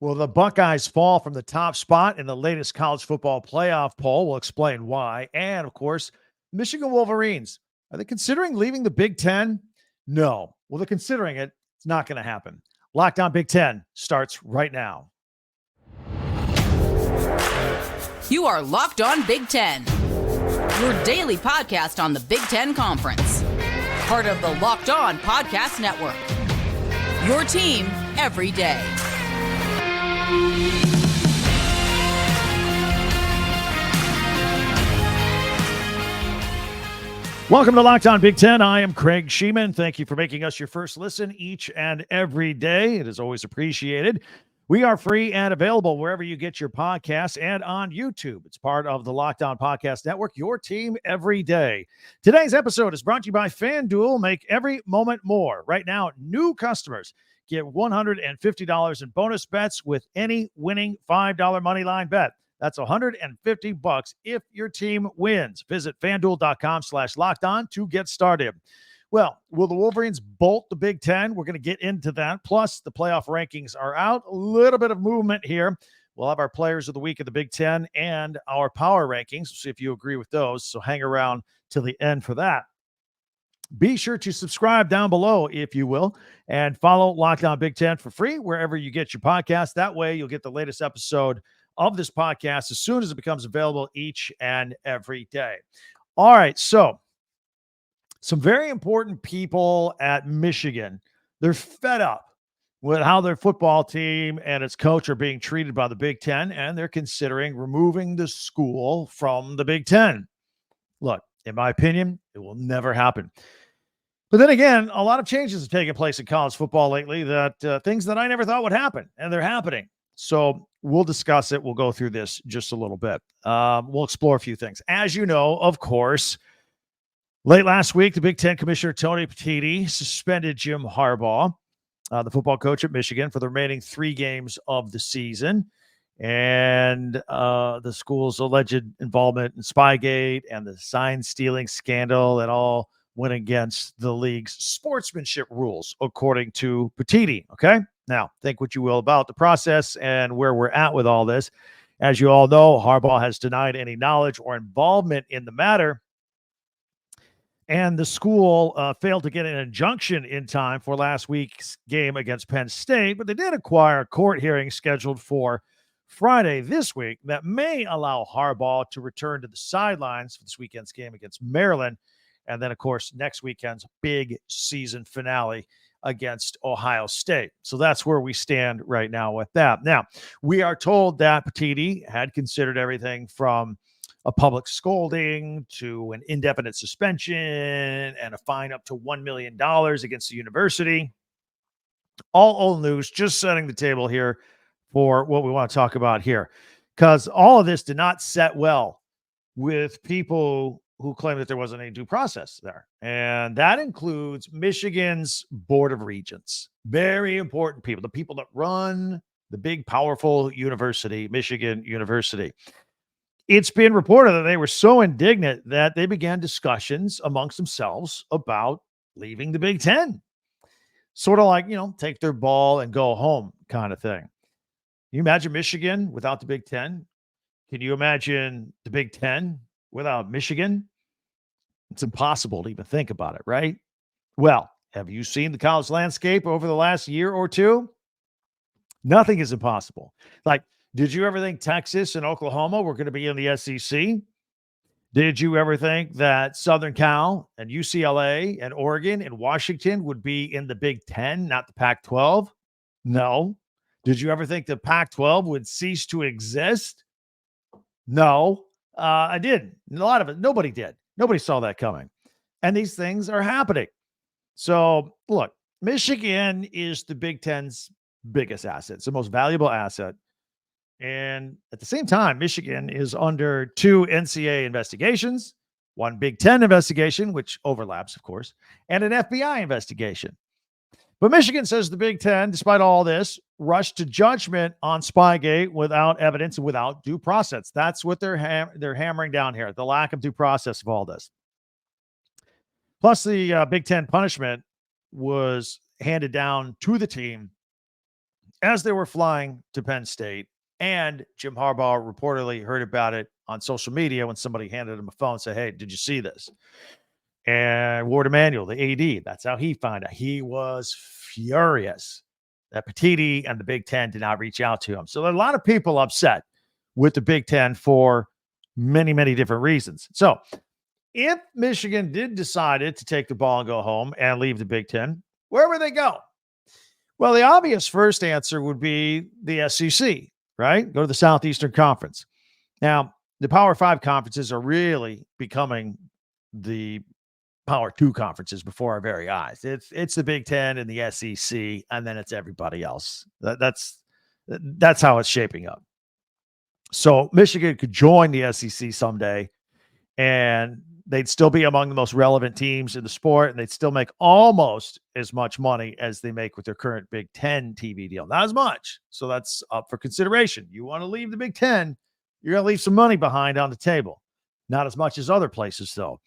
Well, the Buckeyes fall from the top spot in the latest college football playoff poll. We'll explain why. And of course, Michigan Wolverines. Are they considering leaving the Big Ten? No. Well, they're considering it. It's not going to happen. Locked On Big Ten starts right now. You are Locked On Big Ten, your daily podcast on the Big Ten Conference. Part of the Locked On Podcast Network. Your team every day. Welcome to Locked On Big Ten. I am Craig Sheeman. Thank you for making us your first listen each and every day. It is always appreciated. We are free and available wherever you get your podcasts and on YouTube. It's part of the Locked On Podcast Network, your team every day. Today's episode is brought to you by FanDuel. Make every moment more. Right now, new customers get $150 in bonus bets with any winning $5 moneyline bet. That's $150 if your team wins. Visit FanDuel.com/lockedon to get started. Well, will the Wolverines bolt the Big Ten? We're going to get into that. Plus, the playoff rankings are out. A little bit of movement here. We'll have our players of the week of the Big Ten and our power rankings. We'll see if you agree with those. So hang around till the end for that. Be sure to subscribe down below, if you will, and follow Locked On Big Ten for free wherever you get your podcast. That way, you'll get the latest episode of this podcast as soon as it becomes available each and every day. All right, so some very important people at Michigan, they're fed up with how their football team and its coach are being treated by the Big Ten, and they're considering removing the school from the Big Ten. Look, in my opinion, it will never happen. But then again, a lot of changes have taken place in college football lately, that things that I never thought would happen, and they're happening. So we'll discuss it. We'll go through this just a little bit. We'll explore a few things. As you know, of course, late last week, the Big Ten Commissioner Tony Petitti suspended Jim Harbaugh, the football coach at Michigan, for the remaining 3 games of the season. And the school's alleged involvement in SpyGate and the sign stealing scandal that all went against the league's sportsmanship rules, according to Petitti. Okay. Now, think what you will about the process and where we're at with all this. As you all know, Harbaugh has denied any knowledge or involvement in the matter. And the school failed to get an injunction in time for last week's game against Penn State, but they did acquire a court hearing scheduled for Friday this week that may allow Harbaugh to return to the sidelines for this weekend's game against Maryland. And then, of course, next weekend's big season finale against Ohio State. So that's where we stand right now with that. Now, we are told that Petitti had considered everything from a public scolding to an indefinite suspension and a fine up to $1 million against the university. All old news, just setting the table here for what we want to talk about here, because all of this did not set well with people who claim that there wasn't any due process there. And that includes Michigan's Board of Regents. Very important people, the people that run the big, powerful university, Michigan University. It's been reported that they were so indignant that they began discussions amongst themselves about leaving the Big Ten. Sort of like, take their ball and go home kind of thing. Can you imagine Michigan without the Big Ten? Can you imagine the Big Ten without Michigan? It's impossible to even think about it, right? Well, have you seen the college landscape over the last year or two? Nothing is impossible. Like, did you ever think Texas and Oklahoma were going to be in the SEC? Did you ever think that Southern Cal and UCLA and Oregon and Washington would be in the Big Ten, not the Pac-12? No. Did you ever think the Pac-12 would cease to exist? No, I didn't. A lot of it, nobody did. Nobody saw that coming. And these things are happening. So, look, Michigan is the Big Ten's biggest asset. It's the most valuable asset. And at the same time, Michigan is under 2 NCAA investigations, 1 Big Ten investigation, which overlaps, of course, and an FBI investigation. But Michigan says the Big Ten, despite all this, rushed to judgment on SpyGate without evidence and without due process. That's what they're hammering down here, the lack of due process of all this. Plus, the Big Ten punishment was handed down to the team as they were flying to Penn State, and Jim Harbaugh reportedly heard about it on social media when somebody handed him a phone and said, "Hey, did you see this?" And Ward Emanuel, the AD, that's how he found out. He was furious that Petiti and the Big Ten did not reach out to him. So there are a lot of people upset with the Big Ten for many, many different reasons. So if Michigan did decide to take the ball and go home and leave the Big Ten, where would they go? Well, the obvious first answer would be the SEC, right? Go to the Southeastern Conference. Now, the Power 5 conferences are really becoming the Power 2 conferences before our very eyes. It's the Big Ten and the SEC, and then it's everybody else. That's how it's shaping up. So Michigan could join the SEC someday, and they'd still be among the most relevant teams in the sport, and they'd still make almost as much money as they make with their current Big Ten TV deal. Not as much. So that's up for consideration. You want to leave the Big Ten, you're going to leave some money behind on the table. Not as much as other places, though.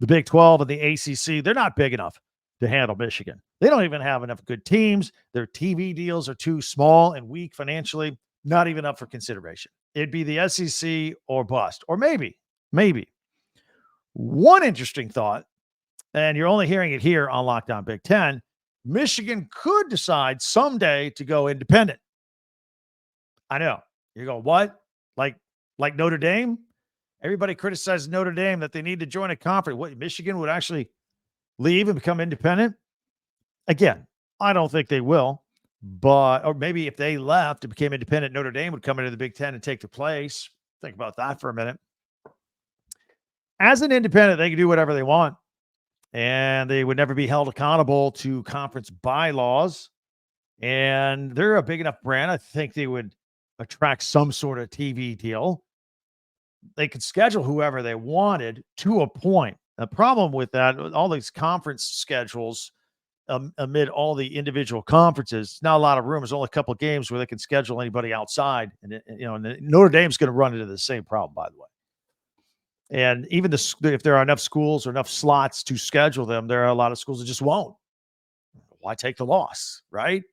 The Big 12 and the ACC, they're not big enough to handle Michigan. They don't even have enough good teams. Their TV deals are too small and weak financially, not even up for consideration. It'd be the SEC or bust, or maybe. One interesting thought, and you're only hearing it here on Locked On Big Ten, Michigan could decide someday to go independent. I know. You go, what? Like Notre Dame? Everybody criticizes Notre Dame that they need to join a conference. What, Michigan would actually leave and become independent? Again, I don't think they will. But, or maybe if they left and became independent, Notre Dame would come into the Big Ten and take the place. Think about that for a minute. As an independent, they can do whatever they want, and they would never be held accountable to conference bylaws. And they're a big enough brand. I think they would attract some sort of TV deal. They could schedule whoever they wanted to a point. The problem with that, all these conference schedules amid all the individual conferences, not a lot of room. There's only a couple of games where they can schedule anybody outside. And Notre Dame's going to run into the same problem, by the way. And even if there are enough schools or enough slots to schedule them, there are a lot of schools that just won't. Why take the loss, right?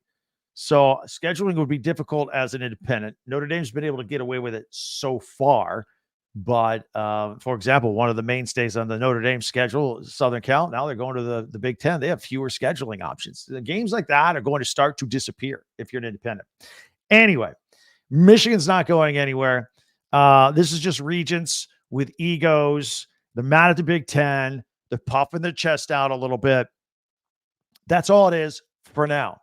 So scheduling would be difficult as an independent. Notre Dame's been able to get away with it so far. But, for example, one of the mainstays on the Notre Dame schedule is Southern Cal. Now they're going to the Big Ten. They have fewer scheduling options. The games like that are going to start to disappear if you're an independent. Anyway, Michigan's not going anywhere. This is just regents with egos. They're mad at the Big Ten. They're puffing their chest out a little bit. That's all it is for now.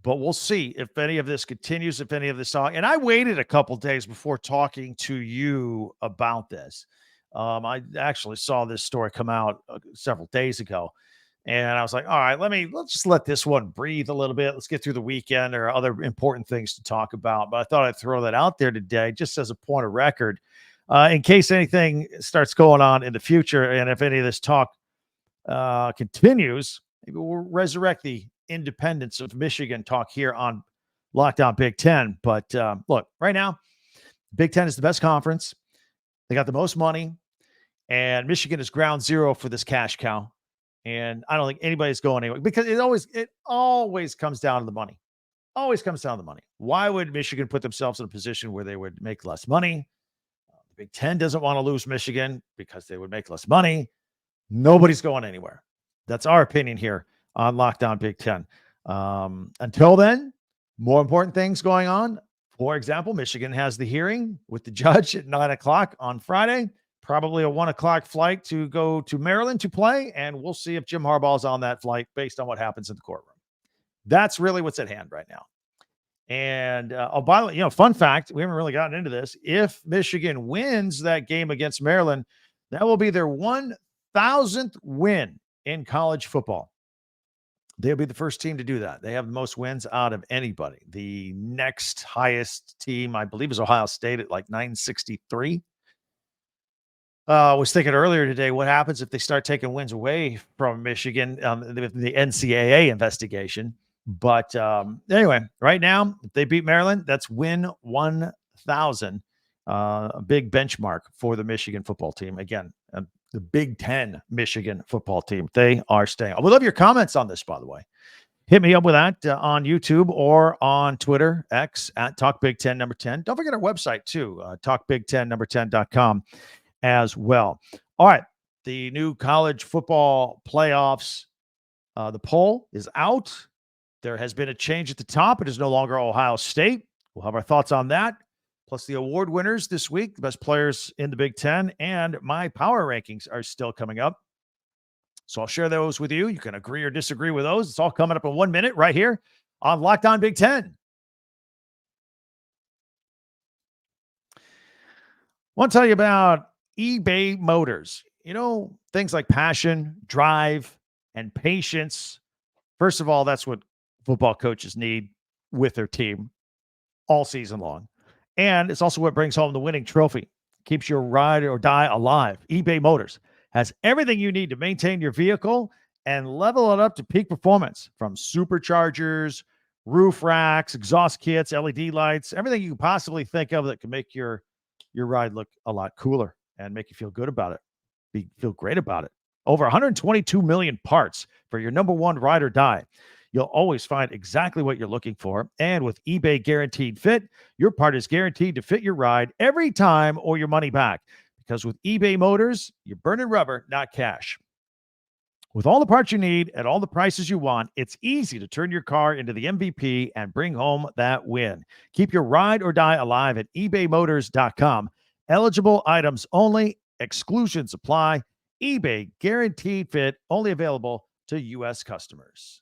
But we'll see if any of this continues, if any of this talk. And I waited a couple days before talking to you about this. I actually saw this story come out several days ago. And I was like, all right, let's just let this one breathe a little bit. Let's get through the weekend. There are other important things to talk about. But I thought I'd throw that out there today just as a point of record in case anything starts going on in the future. And if any of this talk continues, maybe we'll resurrect the independence of Michigan talk here on Locked On Big Ten. But look, right now, Big Ten is the best conference. They got the most money, and Michigan is ground zero for this cash cow. And I don't think anybody's going anywhere because it always comes down to the money. Always comes down to the money. Why would Michigan put themselves in a position where they would make less money? The Big Ten doesn't want to lose Michigan because they would make less money. Nobody's going anywhere. That's our opinion here on Locked On Big Ten. Until then, more important things going on. For example, Michigan has the hearing with the judge at 9:00 on Friday. Probably a 1:00 flight to go to Maryland to play, and we'll see if Jim Harbaugh is on that flight based on what happens in the courtroom. That's really what's at hand right now. And by the way, fun fact, we haven't really gotten into this. If Michigan wins that game against Maryland, that will be their 1,000th win in college football. They'll be the first team to do that. They have the most wins out of anybody. The next highest team, I believe, is Ohio State at like 963. I was thinking earlier today, what happens if they start taking wins away from Michigan with the NCAA investigation? But anyway, right now, if they beat Maryland, that's win 1,000. A big benchmark for the Michigan football team. Again, the Big Ten Michigan football team. They are staying. We love your comments on this, by the way. Hit me up with that on YouTube or on Twitter, X, at Talk Big Ten number 10. Don't forget our website, too, talkbig10number10.com as well. All right, the new college football playoffs, the poll is out. There has been a change at the top. It is no longer Ohio State. We'll have our thoughts on that, plus the award winners this week, the best players in the Big Ten, and my power rankings are still coming up. So I'll share those with you. You can agree or disagree with those. It's all coming up in 1 minute right here on Locked On Big Ten. I want to tell you about eBay Motors. You know, things like passion, drive, and patience. First of all, that's what football coaches need with their team all season long. And it's also what brings home the winning trophy, keeps your ride or die alive. eBay Motors has everything you need to maintain your vehicle and level it up to peak performance, from superchargers, roof racks, exhaust kits, LED lights, everything you can possibly think of that can make your ride look a lot cooler and make you feel good about it. Feel great about it. Over 122 million parts for your number one ride or die. You'll always find exactly what you're looking for. And with eBay Guaranteed Fit, your part is guaranteed to fit your ride every time or your money back. Because with eBay Motors, you're burning rubber, not cash. With all the parts you need at all the prices you want, it's easy to turn your car into the MVP and bring home that win. Keep your ride or die alive at ebaymotors.com. Eligible items only. Exclusions apply. eBay Guaranteed Fit, only available to U.S. customers.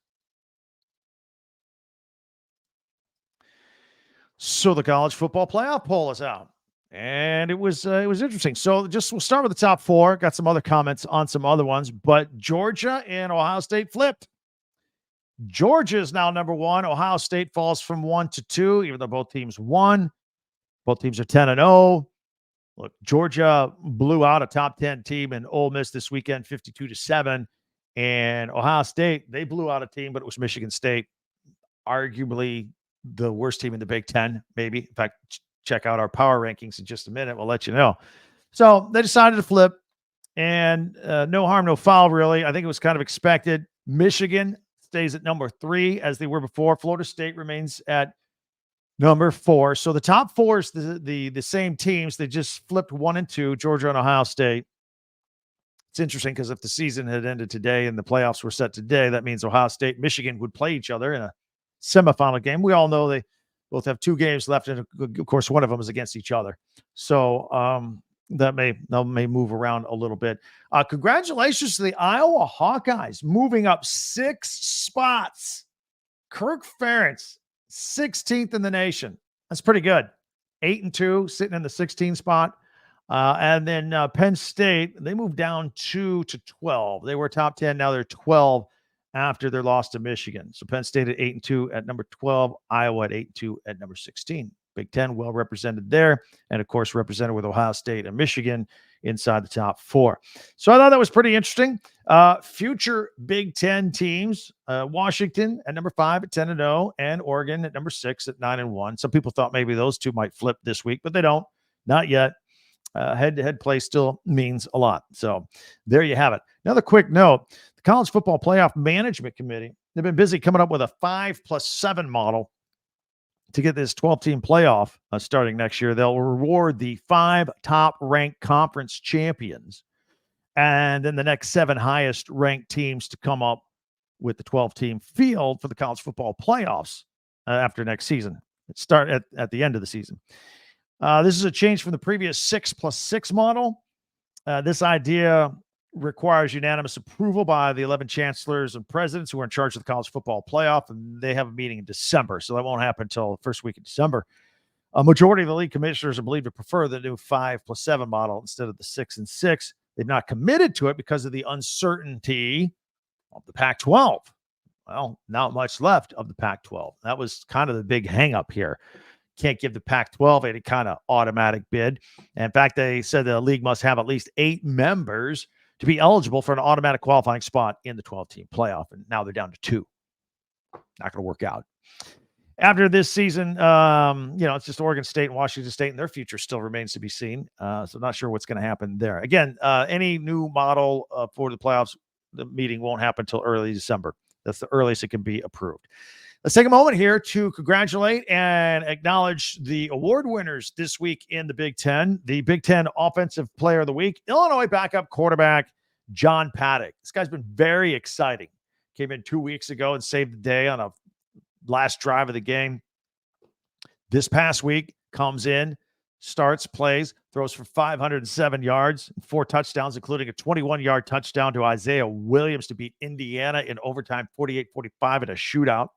So the college football playoff poll is out. And it was interesting. So we'll start with the top four. Got some other comments on some other ones, but Georgia and Ohio State flipped. Georgia is now number one. Ohio State falls from 1 to 2, even though both teams won. Both teams are 10-0. Look, Georgia blew out a top 10 team in Ole Miss this weekend, 52-7. And Ohio State, they blew out a team, but it was Michigan State, arguably the worst team in the Big Ten, maybe. In fact, check out our power rankings in just a minute. We'll let you know. So they decided to flip, and no harm, no foul, really. I think it was kind of expected. Michigan stays at number 3 as they were before. Florida State remains at number 4. So the top 4 is the same teams. They just flipped 1 and 2, Georgia and Ohio State. It's interesting because if the season had ended today and the playoffs were set today, that means Ohio State and Michigan would play each other in a semifinal game. We all know they both have 2 games left, and of course, one of them is against each other. So that may move around a little bit. Congratulations to the Iowa Hawkeyes, moving up 6 spots. Kirk Ferentz, 16th in the nation. That's pretty good. 8-2, sitting in the 16th spot. And then Penn State, they moved down 2 to 12. They were top 10. Now they're 12 after their loss to Michigan. So Penn State at 8-2 at number 12, Iowa at 8-2 at number 16. Big Ten well represented there, and of course represented with Ohio State and Michigan inside the top 4. So I thought that was pretty interesting. Future Big Ten teams: Washington at number 5 at 10-0, and Oregon at number 6 at 9-1. Some people thought maybe those two might flip this week, but they don't. Not yet. Head-to-head play still means a lot. So there you have it. Another quick note: the College Football Playoff Management Committee, they've been busy coming up with a 5+7 model to get this 12-team playoff starting next year. They'll reward the 5 top-ranked conference champions, and then the next 7 highest-ranked teams to come up with the 12-team field for the college football playoffs after next season. It start at the end of the season. This is a change from the previous 6+6 model. This idea requires unanimous approval by the 11 chancellors and presidents who are in charge of the college football playoff, and they have a meeting in December, so that won't happen until the first week of December. A majority of the league commissioners are believed to prefer the new 5+7 model instead of the 6-6. They've not committed to it because of the uncertainty of the Pac-12. Well, not much left of the Pac-12. That was kind of the big hang-up here. Can't give the Pac-12 any kind of automatic bid. And in fact, they said the league must have at least 8 members to be eligible for an automatic qualifying spot in the 12-team playoff. And now they're down to 2. Not going to work out. After this season, it's just Oregon State and Washington State, and their future still remains to be seen. So not sure what's going to happen there. Again, any new model for the playoffs, the meeting won't happen until early December. That's the earliest it can be approved. Let's take a moment here to congratulate and acknowledge the award winners this week in the Big Ten. The Big Ten Offensive Player of the Week, Illinois backup quarterback John Paddock. This guy's been very exciting. Came in 2 weeks ago and saved the day on a last drive of the game. This past week, comes in, starts, plays, throws for 507 yards, 4 touchdowns, including a 21-yard touchdown to Isaiah Williams to beat Indiana in overtime 48-45 in a shootout.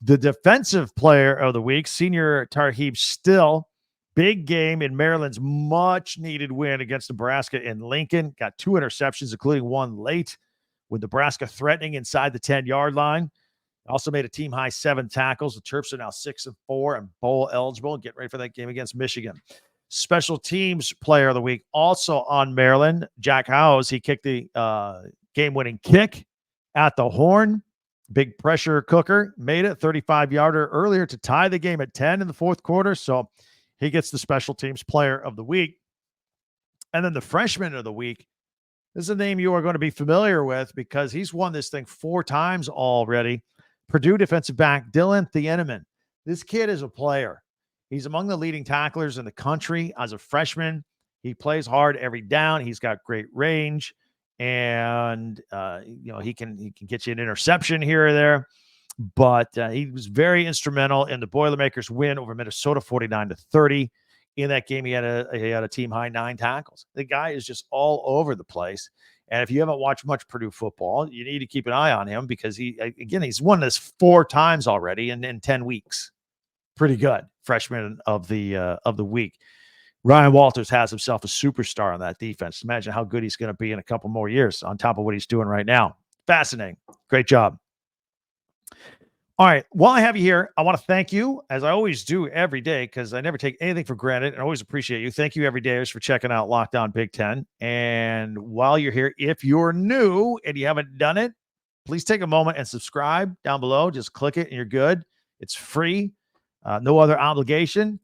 The Defensive Player of the Week, senior Tarheeb Still, big game in Maryland's much-needed win against Nebraska in Lincoln. Got 2 interceptions, including 1 late, with Nebraska threatening inside the 10-yard line. Also made a team-high 7 tackles. The Terps are now 6-4 and bowl eligible. Getting ready for that game against Michigan. Special Teams Player of the Week, also on Maryland, Jack Howes. He kicked the game-winning kick at the horn. Big pressure cooker. Made it 35-yarder earlier to tie the game at 10 in the fourth quarter. So he gets the Special Teams Player of the Week. And then the Freshman of the Week. This is a name you are going to be familiar with because he's won this thing 4 times already. Purdue defensive back Dylan Thieneman. This kid is a player. He's among the leading tacklers in the country as a freshman. He plays hard every down. He's got great range, and he can get you an interception here or there. But he was very instrumental in the Boilermakers win over Minnesota 49-30. In that game, he had a team high 9 tackles. The guy is just all over the place. And if you haven't watched much Purdue football, you need to keep an eye on him because he's won this 4 times already in 10 weeks. Pretty good. Freshman of the week. Ryan Walters has himself a superstar on that defense. Imagine how good he's going to be in a couple more years on top of what he's doing right now. Fascinating. Great job. All right. While I have you here, I want to thank you, as I always do every day, because I never take anything for granted and I always appreciate you. Thank you, everydayers, for checking out Locked On Big Ten. And while you're here, if you're new and you haven't done it, please take a moment and subscribe down below. Just click it and you're good. It's free. No other obligation.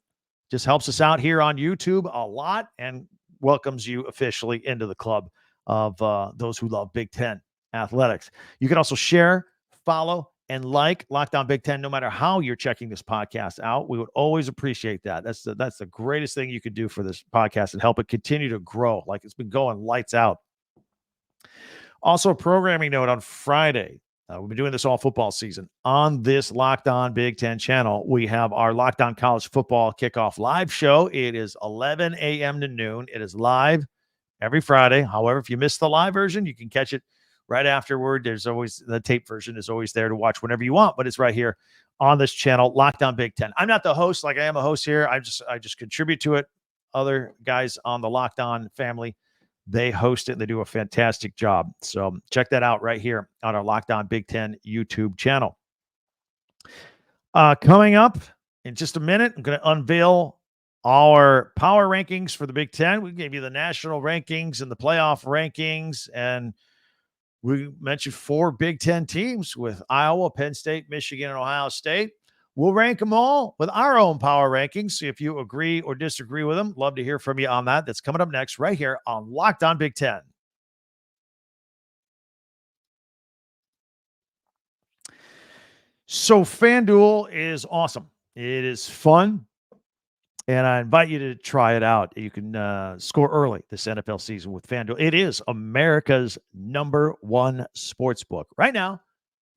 Just helps us out here on YouTube a lot and welcomes you officially into the club of those who love Big Ten athletics. You can also share, follow, and like Locked On Big Ten, no matter how you're checking this podcast out. We would always appreciate that. That's the greatest thing you could do for this podcast and help it continue to grow like it's been going lights out. Also, a programming note on Friday. We've been doing this all football season. On this Locked On Big Ten channel, we have our Locked On College Football Kickoff live show. It is 11 a.m. to noon. It is live every Friday. However, if you missed the live version, you can catch it right afterward. There's always the tape version is always there to watch whenever you want, but it's right here on this channel, Locked On Big Ten. I'm not the host like I am a host here. I just contribute to it. Other guys on the Locked On family, they host it and they do a fantastic job. So check that out right here on our Locked On Big Ten YouTube channel. Coming up in just a minute, I'm going to unveil our power rankings for the Big Ten. We gave you the national rankings and the playoff rankings, and we mentioned 4 Big Ten teams with Iowa, Penn State, Michigan, and Ohio State. We'll rank them all with our own power rankings. So if you agree or disagree with them, love to hear from you on that. That's coming up next right here on Locked On Big Ten. So FanDuel is awesome. It is fun. And I invite you to try it out. You can score early this NFL season with FanDuel. It is America's #1 sports book. Right now,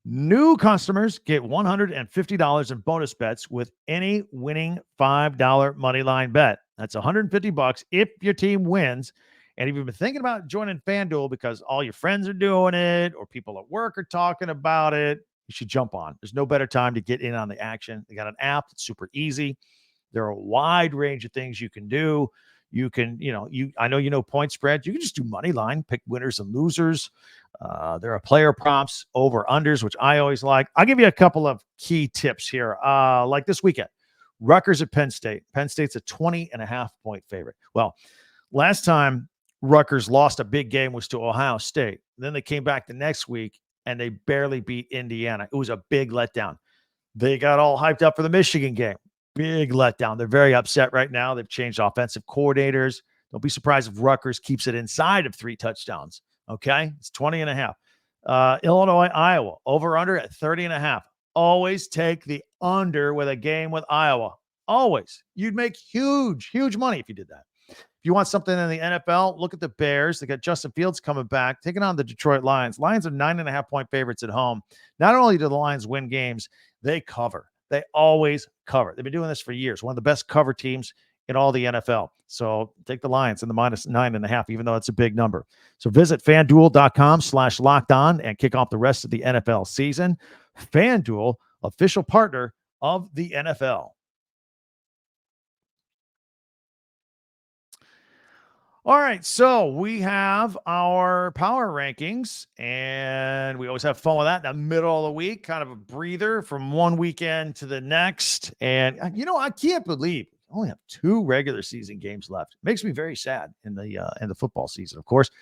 new customers get $150 in bonus bets with any winning $5 moneyline bet. That's $150 if your team wins. And if you've been thinking about joining FanDuel because all your friends are doing it or people at work are talking about it, you should jump on. There's no better time to get in on the action. They got an app that's super easy. There are a wide range of things you can do. You can, I know point spread. You can just do money line, pick winners and losers. There are player props, over unders, which I always like. I'll give you a couple of key tips here. Like this weekend, Rutgers at Penn State. Penn State's a 20.5-point favorite. Well, last time Rutgers lost a big game was to Ohio State. Then they came back the next week and they barely beat Indiana. It was a big letdown. They got all hyped up for the Michigan game. Big letdown. They're very upset right now. They've changed offensive coordinators. Don't be surprised if Rutgers keeps it inside of 3 touchdowns. Okay? It's 20.5. Illinois, Iowa, over under at 30.5. Always take the under with a game with Iowa. Always. You'd make huge, huge money if you did that. If you want something in the NFL, look at the Bears. They got Justin Fields coming back, taking on the Detroit Lions. Lions are 9.5-point favorites at home. Not only do the Lions win games, they cover. They always cover. They've been doing this for years. One of the best cover teams in all the NFL. So take the Lions in the -9.5, even though it's a big number. So visit FanDuel.com/locked-on and kick off the rest of the NFL season. FanDuel, official partner of the NFL. All right, so we have our power rankings, and we always have fun with that in the middle of the week, kind of a breather from one weekend to the next. And, I can't believe we only have 2 regular season games left. It makes me very sad in the football season. Of course,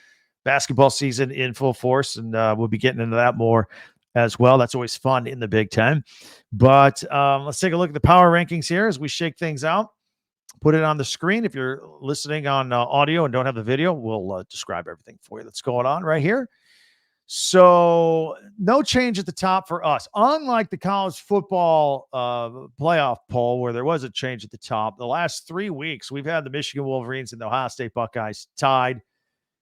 basketball season in full force, and we'll be getting into that more as well. That's always fun in the Big Ten. But let's take a look at the power rankings here as we shake things out. Put it on the screen. If you're listening on audio and don't have the video, we'll describe everything for you that's going on right here. So no change at the top for us. Unlike the college football playoff poll where there was a change at the top, the last 3 weeks, we've had the Michigan Wolverines and the Ohio State Buckeyes tied.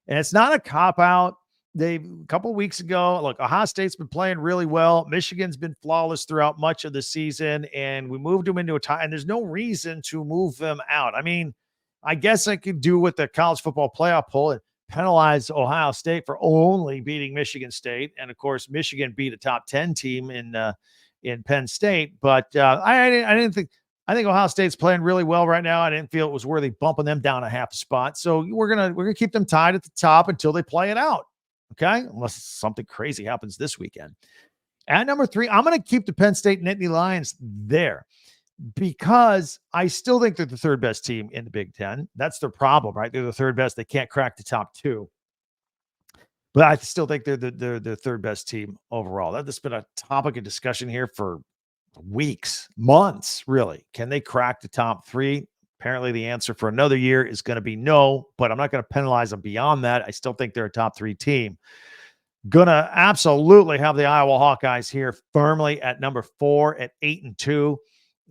And it's not a cop-out. A couple of weeks ago, look, Ohio State's been playing really well. Michigan's been flawless throughout much of the season, and we moved them into a tie, and there's no reason to move them out. I mean, I guess I could do with the college football playoff poll and penalize Ohio State for only beating Michigan State. And, of course, Michigan beat a top 10 team in Penn State. But I didn't think – I think Ohio State's playing really well right now. I didn't feel it was worthy bumping them down a half a spot. So we're gonna keep them tied at the top until they play it out. Okay, unless something crazy happens this weekend. At number 3, I'm going to keep the Penn State Nittany Lions there because I still think they're the third best team in the Big Ten. That's their problem, right? They're the third best. They can't crack the top 2. But I still think they're the third best team overall. That's been a topic of discussion here for weeks, months, really. Can they crack the top 3? Apparently the answer for another year is going to be no, but I'm not going to penalize them beyond that. I still think they're a top 3 team. Gonna absolutely have the Iowa Hawkeyes here firmly at number 4 at 8-2.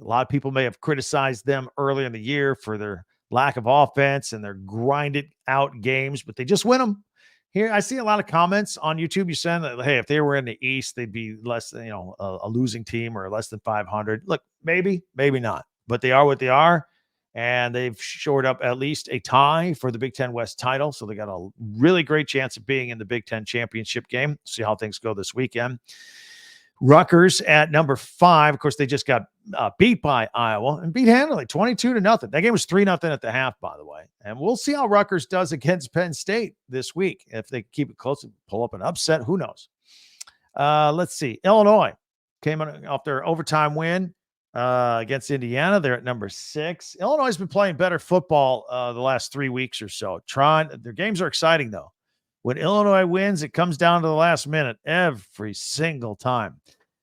A lot of people may have criticized them earlier in the year for their lack of offense and their grinded out games, but they just win them. Here, I see a lot of comments on YouTube. You said that, hey, if they were in the East, they'd be less than, a losing team or less than 500. Look, maybe not, but they are what they are. And they've shored up at least a tie for the Big Ten West title. So they got a really great chance of being in the Big Ten championship game. See how things go this weekend. Rutgers at number 5. Of course, they just got beat by Iowa and beat handily 22-0. That game was 3-0 at the half, by the way. And we'll see how Rutgers does against Penn State this week. If they keep it close and pull up an upset, who knows? Let's see. Illinois came off their overtime win against Indiana. They're at number 6. Illinois has been playing better football the last 3 weeks or so. Their games are exciting, though. When Illinois wins, it comes down to the last minute every single time.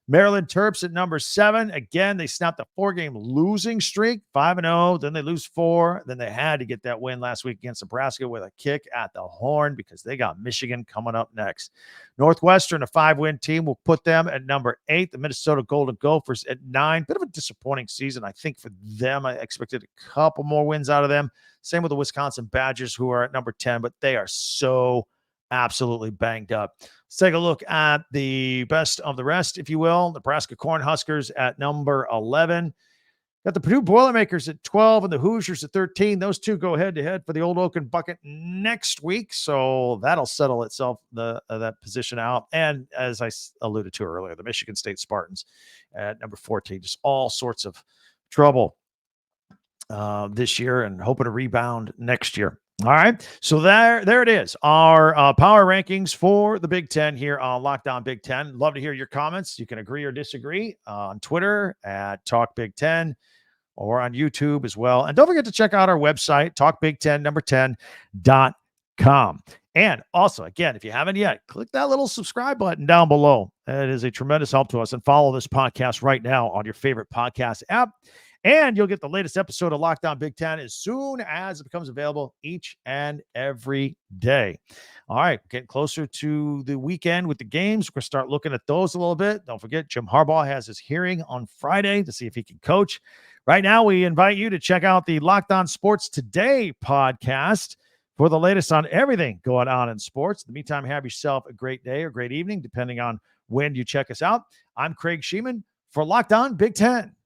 Maryland Terps at number 7. Again, they snapped a 4-game losing streak, 5-0. Then they lose 4. Then they had to get that win last week against Nebraska with a kick at the horn because they got Michigan coming up next. Northwestern, a 5-win team, will put them at number 8. The Minnesota Golden Gophers at 9. Bit of a disappointing season, I think, for them. I expected a couple more wins out of them. Same with the Wisconsin Badgers, who are at number 10, but they are so absolutely banged up. Let's take a look at the best of the rest, if you will. Nebraska Cornhuskers at number 11. Got the Purdue Boilermakers at 12 and the Hoosiers at 13. Those two go head-to-head for the Old Oaken Bucket next week, so that'll settle itself, that position out. And as I alluded to earlier, the Michigan State Spartans at number 14. Just all sorts of trouble this year and hoping to rebound next year. All right, so there it is. Our power rankings for the Big Ten here on Locked On Big Ten. Love to hear your comments. You can agree or disagree on Twitter at Talk Big Ten or on YouTube as well. And don't forget to check out our website, talkbig10number10.com. And also, again, if you haven't yet, click that little subscribe button down below. It is a tremendous help to us. And follow this podcast right now on your favorite podcast app. And you'll get the latest episode of Locked On Big Ten as soon as it becomes available each and every day. All right, getting closer to the weekend with the games. We're going to start looking at those a little bit. Don't forget, Jim Harbaugh has his hearing on Friday to see if he can coach. Right now, we invite you to check out the Locked On Sports Today podcast for the latest on everything going on in sports. In the meantime, have yourself a great day or great evening, depending on when you check us out. I'm Craig Sheeman for Locked On Big Ten.